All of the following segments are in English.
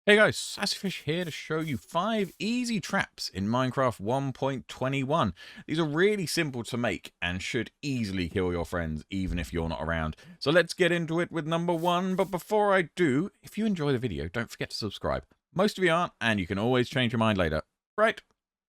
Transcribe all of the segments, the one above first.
Hey guys, Sassyfish here to show you 5 easy traps in Minecraft 1.21. These are really simple to make and should easily kill your friends even if you're not around. So let's get into it with number 1, but before I do, if you enjoy the video, don't forget to subscribe. Most of you aren't, and you can always change your mind later. Right,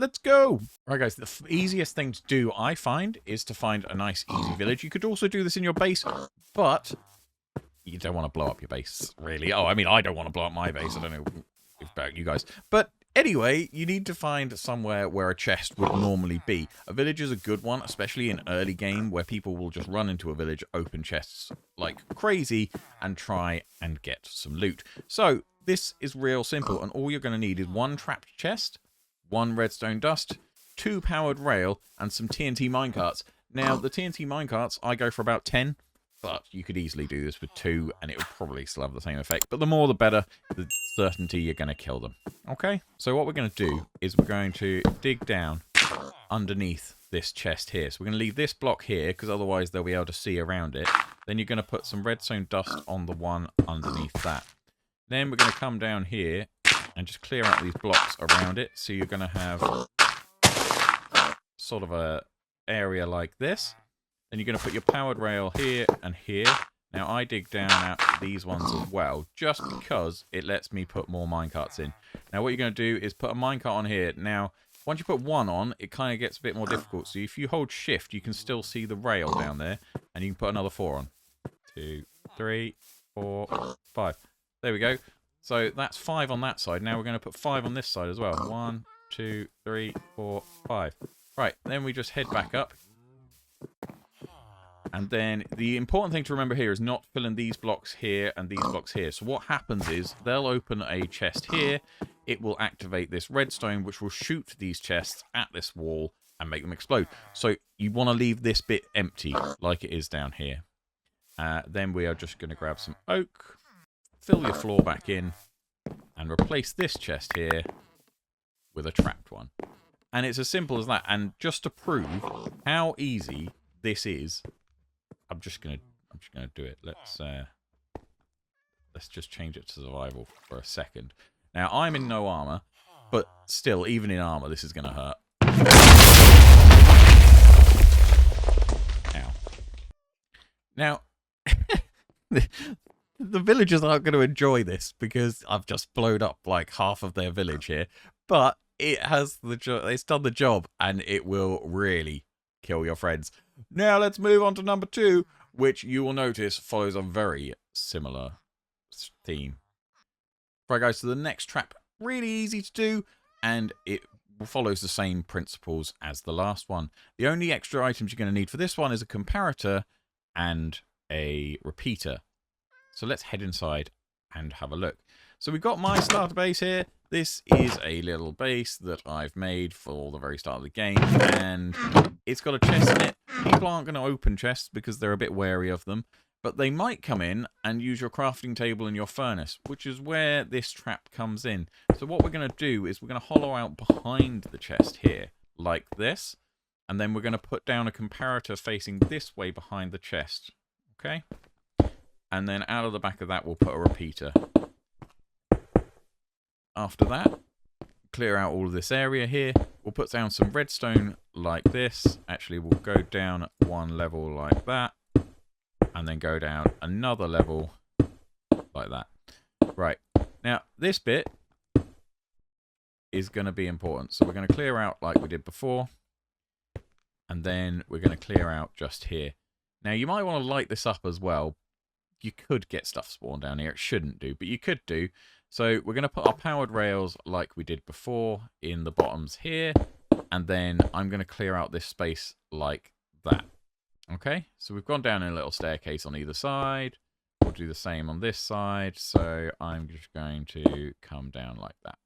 let's go! Right guys, the easiest thing to do, I find, is to find a nice easy village. You could also do this in your base, but you don't want to blow up your base, really. Oh, I mean, I don't want to blow up my base. I don't know about you guys. But anyway, you need to find somewhere where a chest would normally be. A village is a good one, especially in early game, where people will just run into a village, open chests like crazy, and try and get some loot. So this is real simple, and all you're going to need is 1 trapped chest, 1 redstone dust, 2 powered rail, and some TNT minecarts. Now, the TNT minecarts, I go for about 10. But you could easily do this with 2, and it would probably still have the same effect. But the more the better, the certainty you're going to kill them. Okay? So what we're going to do is we're going to dig down underneath this chest here. So we're going to leave this block here, because otherwise they'll be able to see around it. Then you're going to put some redstone dust on the one underneath that. Then we're going to come down here and just clear out these blocks around it. So you're going to have sort of a area like this. Then you're going to put your powered rail here and here. Now, I dig down out these ones as well, just because it lets me put more minecarts in. Now, what you're going to do is put a minecart on here. Now, once you put 1 on, it kind of gets a bit more difficult. So if you hold shift, you can still see the rail down there. And you can put another 4 on. 2, 3, 4, 5. There we go. So that's 5 on that side. Now we're going to put 5 on this side as well. 1, 2, 3, 4, 5. Right, then we just head back up. And then the important thing to remember here is not filling these blocks here and these blocks here. So what happens is they'll open a chest here. It will activate this redstone, which will shoot these chests at this wall and make them explode. So you want to leave this bit empty like it is down here. Then we are just going to grab some oak, fill your floor back in, and replace this chest here with a trapped one. And it's as simple as that. And just to prove how easy this is, I'm just gonna do it. Let's just change it to survival for a second. Now I'm in no armor, but still, even in armor, this is gonna hurt. Ow. Now, the villagers aren't going to enjoy this because I've just blown up like half of their village here. But it has it's done the job, and it will really kill your friends. Now let's move on to number 2, which you will notice follows a very similar theme. Right guys, so the next trap, really easy to do, and it follows the same principles as the last one. The only extra items you're going to need for this one is a comparator and a repeater. So let's head inside and have a look. So we've got my starter base here. This is a little base that I've made for the very start of the game, and it's got a chest in it. People aren't going to open chests because they're a bit wary of them, but they might come in and use your crafting table and your furnace, which is where this trap comes in. So what we're going to do is we're going to hollow out behind the chest here, like this, and then we're going to put down a comparator facing this way behind the chest, okay? And then out of the back of that, we'll put a repeater. After that, clear out all of this area here. We'll put down some redstone like this. Actually, we'll go down 1 level like that. And then go down another level like that. Right. Now, this bit is going to be important. So we're going to clear out like we did before. And then we're going to clear out just here. Now, you might want to light this up as well. You could get stuff spawned down here. It shouldn't do, but you could do. So we're going to put our powered rails like we did before in the bottoms here. And then I'm going to clear out this space like that. Okay, so we've gone down in a little staircase on either side. We'll do the same on this side. So I'm just going to come down like that.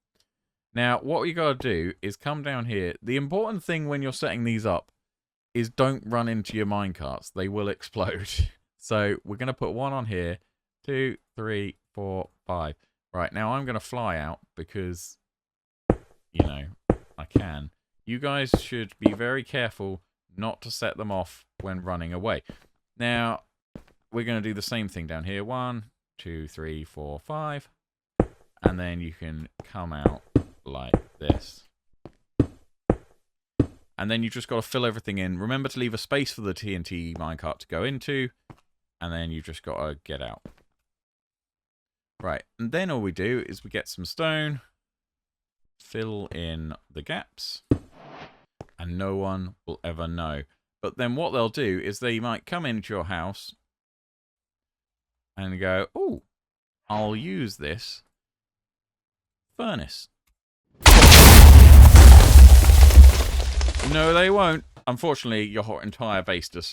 Now, what you got to do is come down here. The important thing when you're setting these up is don't run into your minecarts. They will explode. So we're going to put 1 on here. 2, 3, 4, 5. Right, now I'm going to fly out because, you know, I can. You guys should be very careful not to set them off when running away. Now, we're going to do the same thing down here. 1, 2, 3, 4, 5. And then you can come out like this. And then you just got to fill everything in. Remember to leave a space for the TNT minecart to go into. And then you just got to get out. Right, and then all we do is we get some stone, fill in the gaps, and no one will ever know. But then what they'll do is they might come into your house and go, oh, I'll use this furnace. No, they won't. Unfortunately, your entire base just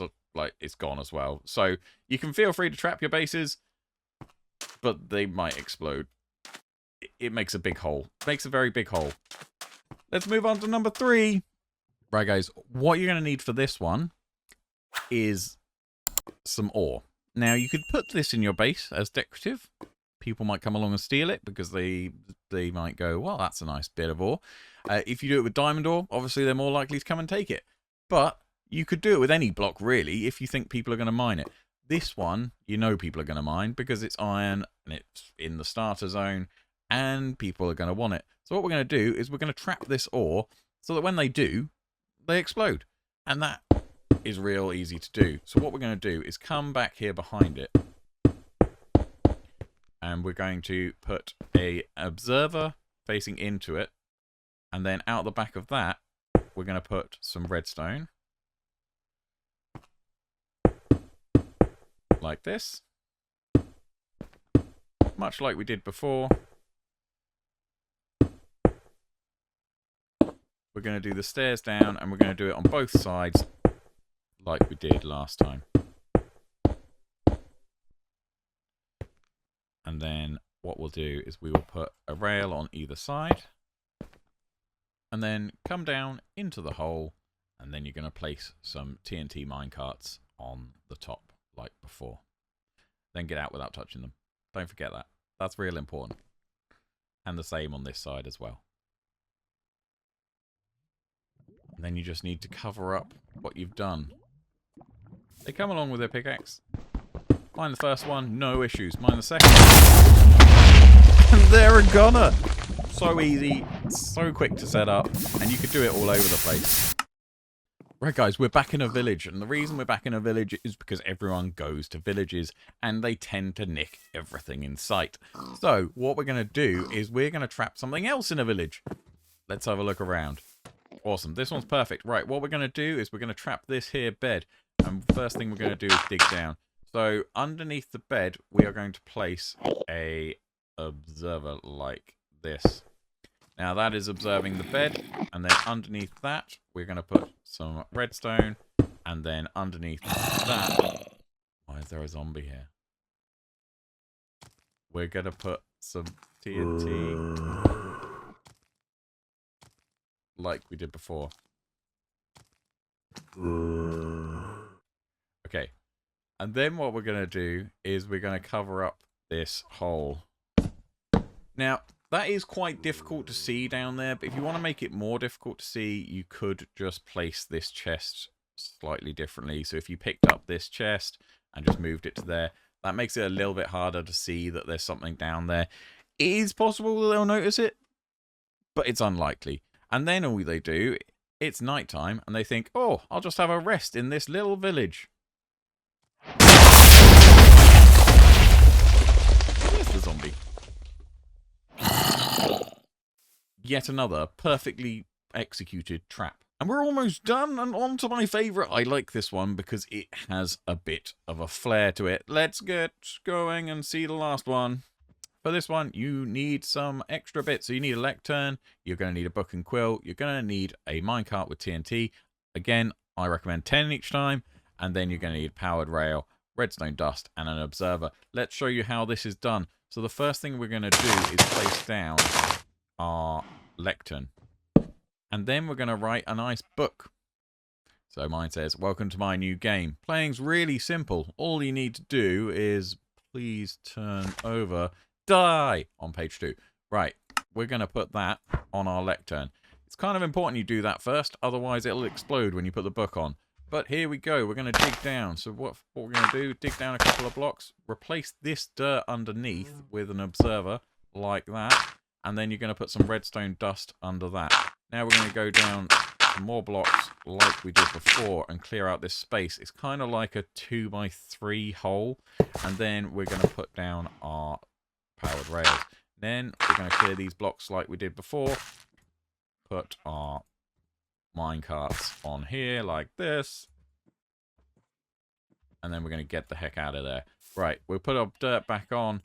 it's gone as well. So you can feel free to trap your bases, but they might explode. It makes a big hole. It makes a very big hole. Let's move on to number 3. Right, guys, what you're going to need for this one is some ore. Now, you could put this in your base as decorative. People might come along and steal it because they might go, well, that's a nice bit of ore. If you do it with diamond ore, obviously they're more likely to come and take it. But you could do it with any block, really, if you think people are going to mine it. This one, you know people are going to mine because it's iron and it's in the starter zone and people are going to want it. So what we're going to do is we're going to trap this ore so that when they do, they explode. And that is real easy to do. So what we're going to do is come back here behind it. And we're going to put an observer facing into it. And then out the back of that, we're going to put some redstone. Like this. Much like we did before. We're going to do the stairs down and we're going to do it on both sides like we did last time. And then what we'll do is we will put a rail on either side. And then come down into the hole. And then you're going to place some TNT minecarts on the top like before. Then get out without touching them. Don't forget that. That's real important. And the same on this side as well. And then you just need to cover up what you've done. They come along with their pickaxe. Mine the first one, no issues. Mine the second. And they're a goner. So easy, so quick to set up, and you could do it all over the place. Right, guys, we're back in a village, and the reason we're back in a village is because everyone goes to villages, and they tend to nick everything in sight. So, what we're going to do is we're going to trap something else in a village. Let's have a look around. Awesome, this one's perfect. Right, what we're going to do is we're going to trap this here bed, and first thing we're going to do is dig down. So, underneath the bed, we are going to place a observer like this. Now that is observing the bed, and then underneath that we're going to put some redstone, and then underneath that, why is there a zombie here? We're going to put some TNT like we did before. Okay, and then what we're going to do is we're going to cover up this hole. Now, that is quite difficult to see down there, but if you want to make it more difficult to see, you could just place this chest slightly differently. So if you picked up this chest and just moved it to there, that makes it a little bit harder to see that there's something down there. It is possible that they'll notice it, but it's unlikely. And then all they do, it's nighttime, and they think, oh, I'll just have a rest in this little village. Where's the zombie? Yet another perfectly executed trap. And we're almost done, and on to my favourite. I like this one because it has a bit of a flair to it. Let's get going and see the last one. For this one, you need some extra bits. So you need a lectern, you're going to need a book and quill, you're going to need a minecart with TNT. Again, I recommend 10 each time. And then you're going to need powered rail, redstone dust, and an observer. Let's show you how this is done. So the first thing we're going to do is place down our lectern. And then we're going to write a nice book. So mine says, welcome to my new game. Playing's really simple. All you need to do is please turn over, die on page 2. Right, we're going to put that on our lectern. It's kind of important you do that first, otherwise it'll explode when you put the book on. But here we go, we're going to dig down. So what we're going to do, dig down a couple of blocks, replace this dirt underneath with an observer. like that. And then you're going to put some redstone dust under that. Now we're going to go down some more blocks like we did before and clear out this space. It's kind of like a 2x3 hole. And then we're going to put down our powered rails. Then we're going to clear these blocks like we did before. Put our minecarts on here like this. And then we're going to get the heck out of there. Right, we'll put our dirt back on.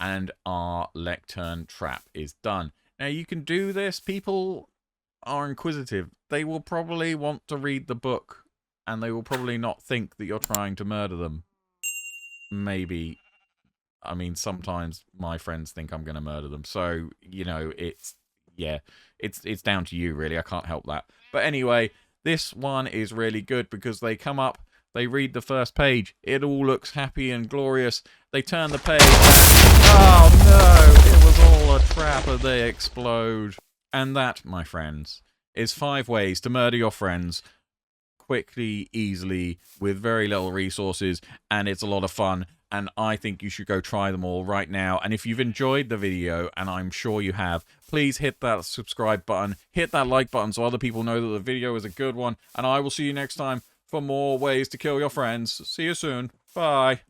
And our lectern trap is done. Now, you can do this. People are inquisitive. They will probably want to read the book. And they will probably not think that you're trying to murder them. Maybe. I mean, sometimes my friends think I'm going to murder them. So, you know, it's down to you, really. I can't help that. But anyway, this one is really good because they come up. They read the first page. It all looks happy and glorious. They turn the page. Oh no! It was all a trap and they explode. And that, my friends, is 5 ways to murder your friends quickly, easily, with very little resources. And it's a lot of fun. And I think you should go try them all right now. And if you've enjoyed the video, and I'm sure you have, please hit that subscribe button. Hit that like button so other people know that the video is a good one. And I will see you next time for more ways to kill your friends. See you soon. Bye.